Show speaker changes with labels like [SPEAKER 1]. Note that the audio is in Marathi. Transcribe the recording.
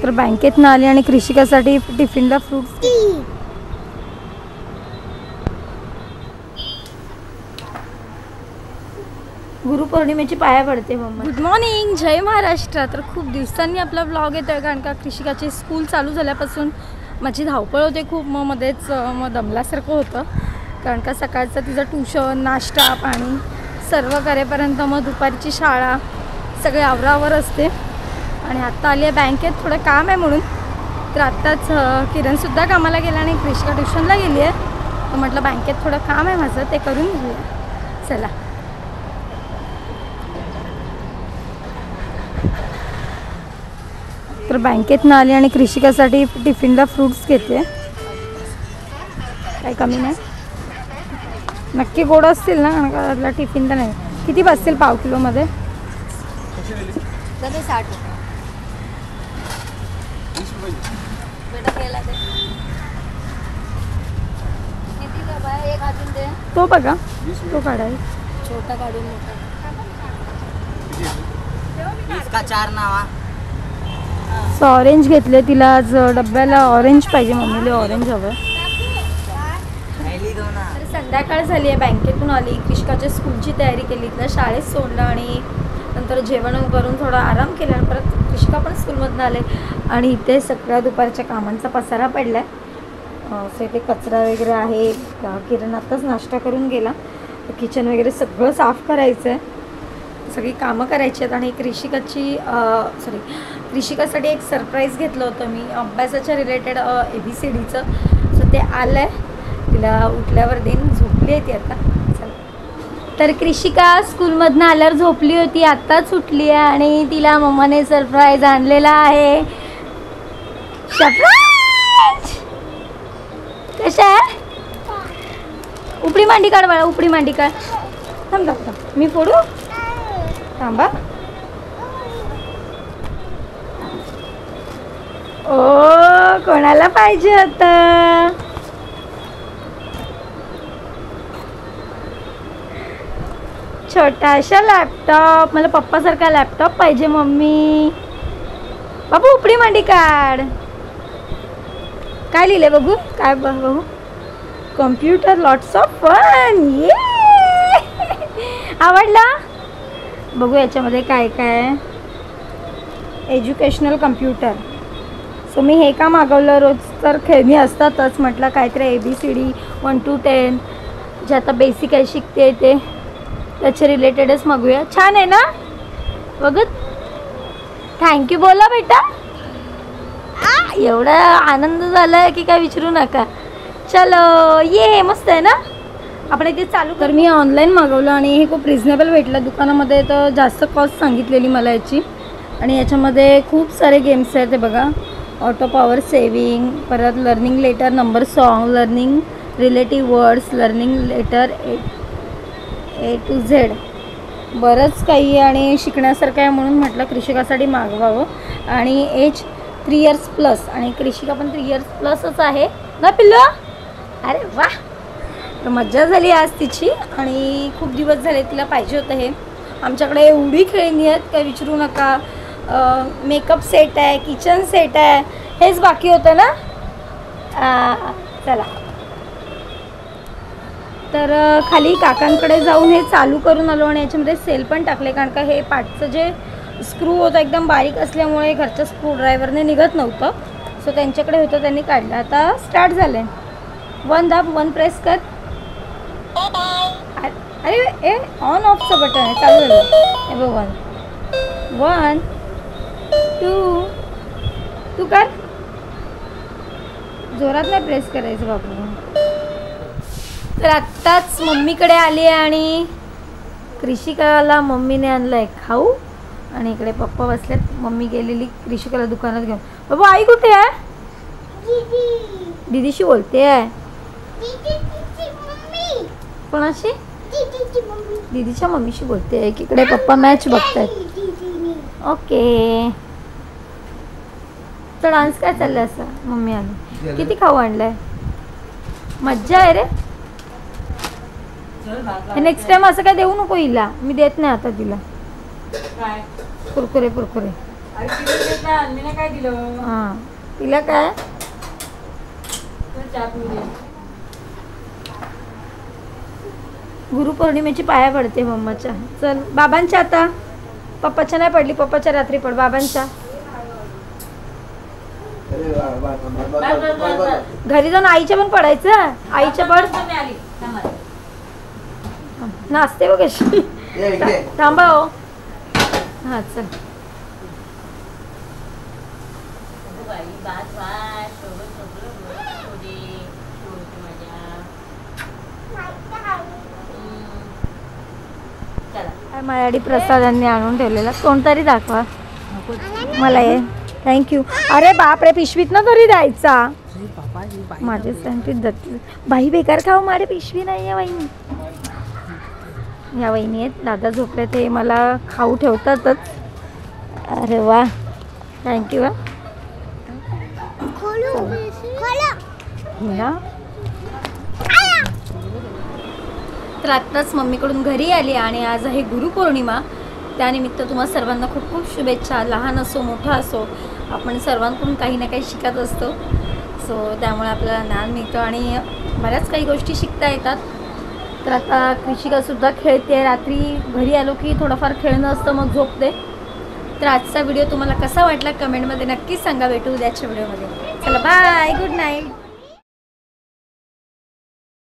[SPEAKER 1] तर बँकेतनं आली आणि कृषिकासाठी टिफिनला फ्रूट्स. गुरुपौर्णिमेची पाया पडते मम्मा. गुड मॉर्निंग, जय महाराष्ट्र. तर खूप दिवसांनी आपला व्लॉग येतो आहे, कारण का कृषिकाची स्कूल चालू झाल्यापासून माझी धावपळ होते खूप. मध्येच दमल्यासारखं होतं, कारण का सकाळचं तिचं ट्यूशन, नाश्ता पाणी सर्व करेपर्यंत मग दुपारची शाळा सगळे आवरावर असते. आणि आत्ता आली आहे बँकेत, थोडं काम आहे म्हणून. तर आत्ताच किरणसुद्धा कामाला गेला आणि कृषिका ट्युशनला गेली आहे. तर म्हटलं बँकेत थोडं काम आहे माझं, ते करून घेऊया. चला. तर बँकेतनं आली आणि कृषिकासाठी टिफिनला फ्रूट्स घेते. काही कमी नाही, नक्की गोड असतील ना, कारण का त्यातला टिफिन तर नाही. किती बसतील पाव किलोमध्ये?
[SPEAKER 2] 60.
[SPEAKER 1] तो बघा, तो काढाय
[SPEAKER 2] छोटा काढून मोठा.
[SPEAKER 3] इसका 4 नावा.
[SPEAKER 1] ऑरेंज घेतले तिला आज डब्याला. ऑरेंज पाहिजे मम्मीला, ऑरेंज हवं. तर संध्याकाळ झाली आहे, बँकेतून आली, कृषिकाच्या स्कूलची तयारी केली, तिला शाळेत सोडलं आणि नंतर जेवण करून थोडा आराम केला. आणि परत कृषिका पण स्कूलमधून आले आणि इथे सगळ्या दुपारच्या कामांचा पसारा पडला आहे. असं इथे कचरा वगैरे आहे. किरण आत्ताच नाश्ता करून गेला. किचन वगैरे सगळं साफ करायचं आहे, सगळी कामं करायची आहेत. आणि कृषिकासाठी एक सरप्राईज घेतलं होतं मी, अभ्यासाच्या रिलेटेड ABCDचं. सो ते आलं आहे, तिला उठल्यावर देईन. झोपली आहे ती आता. चला. तर कृषिका स्कूलमधनं आल्यावर झोपली होती, आत्ताच उठली आहे आणि तिला मम्माने सरप्राईज आणलेला आहे. सरप्राईज कशा आहे? उपडी मांडी काढ बाळा, उपडी मांडी काढ. थांब थांब थांब, मी फोडू. थांबा. ओ, कोणाला पाहिजे होतं? छोटासा लॅपटॉप. मला पप्पासारखा लॅपटॉप पाहिजे मम्मी. बाबू उपडी मांडी काढ. काय लिहिले बघू, काय बघू? Computer, lots of fun. ये आवडला? बघू याच्यामध्ये काय काय. Educational computer. सो मी हे का मागवलं, रोज तर खेळणी असतातच, म्हटलं काहीतरी ABCD 1 to 10 जे आता बेसिक आहे शिकते ते, त्याचे रिलेटेडच मागूया. छान आहे ना? बघत. थँक्यू बोला बेटा. एवढा आनंद झाला आहे की काय विचारू नका. चलो ये, मस्त आहे ना? आपण इथे चालू. तर मी ऑनलाईन मागवलं आणि हे खूप रिजनेबल भेटलं. दुकानामध्ये तर जास्त कॉस्ट सांगितलेली मला याची. आणि याच्यामध्ये खूप सारे गेम्स आहेत. ते बघा, ऑटो पॉवर सेविंग, परत learning letter, number song, learning relative words, learning letter A to Z, बरंच काही. आणि शिकण्यासारखं आहे म्हणून म्हटलं कृषिकासाठी मागवावं. आणि एज 3 years प्लस, आणि कृषिका पण 3 years प्लसच आहे ना पिल्लू? अरे वा. तर मज्जा झाली आज तिची. आणि खूप दिवस झाले तिला पाहिजे होतं हे. आमच्याकडे एवढी खेळणी आहेत काय विचारू नका. मेकअप सेट आहे, किचन सेट आहे, हेच बाकी होतं ना. चला. तर खाली काकांकडे जाऊन हे चालू करून आलो आणि याच्यामध्ये सेल पण टाकले, कारण का हे पाठचं जे स्क्रू होतं एकदम बारीक असल्यामुळे घरच्या स्क्रूड्रायव्हरने निघत नव्हतं. सो त्यांच्याकडे होतं, त्यांनी काढलं. आता स्टार्ट झालं आहे. 1 दाब, 1 प्रेस कर. अरे ए, ऑन ऑफचं बटन आहे, चालू झालं. हे बघ, 1 2 तू कर. जोरात नाही प्रेस करायचं बाबू. तर आत्ताच मम्मीकडे आली आहे आणि कृषिकाला मम्मीने आणलं आहे खाऊ. आणि इकडे पप्पा बसलेत. मम्मी गेलेली कृषिकाला दुकानात घेऊन. बाबू आई कुठे आहे? दीदीशी बोलते आहे. कोणाशी? दीदीच्या मम्मीशी बोलते आहे. इकडे पप्पा मॅच बघतायत. ओके. तर डान्स काय चाललंय असं? मम्मी आली. किती खाऊ आणलंय? मज्जा आहे रे. नेक्स्ट टाइम असं काय देऊ नको हिला. मी देत नाही आता तिला. कुरकुरे कुरकुरे
[SPEAKER 2] काय दिलं
[SPEAKER 1] हां तिला काय
[SPEAKER 2] चहा पिऊ दे.
[SPEAKER 1] गुरुपौर्णिमेची पाया पडते मम्माच्या. चल बाबांच्या आता, पप्पाच्या नाही पडली, पप्पाच्या रात्री पड, बाबांच्या. घरी जाऊन आईच्या पण पडायचं, आईच्या पड.
[SPEAKER 2] मी आली थांबा.
[SPEAKER 1] नाचते बघ कशी. थांबा हो. हां चल.
[SPEAKER 2] बाई बास बास सोबत सोबत होते माझ्या. चला
[SPEAKER 1] काय माझ्यासाठी प्रसादांनी आणून ठेवलेला कोणतरी दाखवा मला. हे थँक्यू. अरे बाप रे, पिशवीत ना तरी द्यायचा. माझे सँडविच दत्ती बाई बेकार खाऊ, माझे पिशवी नाही आहे वहिनी. या वहिनी आहेत, दादा झोपले ते मला खाऊ ठेवतातच. अरे वा थँक्यू. हा तर आत्ताच मम्मीकडून घरी आली आणि आज आहे गुरुपौर्णिमा. त्यानिमित्त तुम्हाला सर्वांना खूप खूप शुभेच्छा. लहान असो मोठा असो, आपण सर्वांकडून काही ना काही शिकत असतो. सो त्यामुळे आपल्याला ज्ञान मिळतं आणि बऱ्याच काही गोष्टी शिकता येतात. तर आता कृषिकासुद्धा खेळते. रात्री घरी आलो की थोडंफार खेळणं असतं, मग झोपते. तर आजचा व्हिडिओ तुम्हाला कसा वाटला कमेंटमध्ये नक्कीच सांगा. भेटू उद्याच्या व्हिडिओमध्ये. चला बाय, गुड नाईट.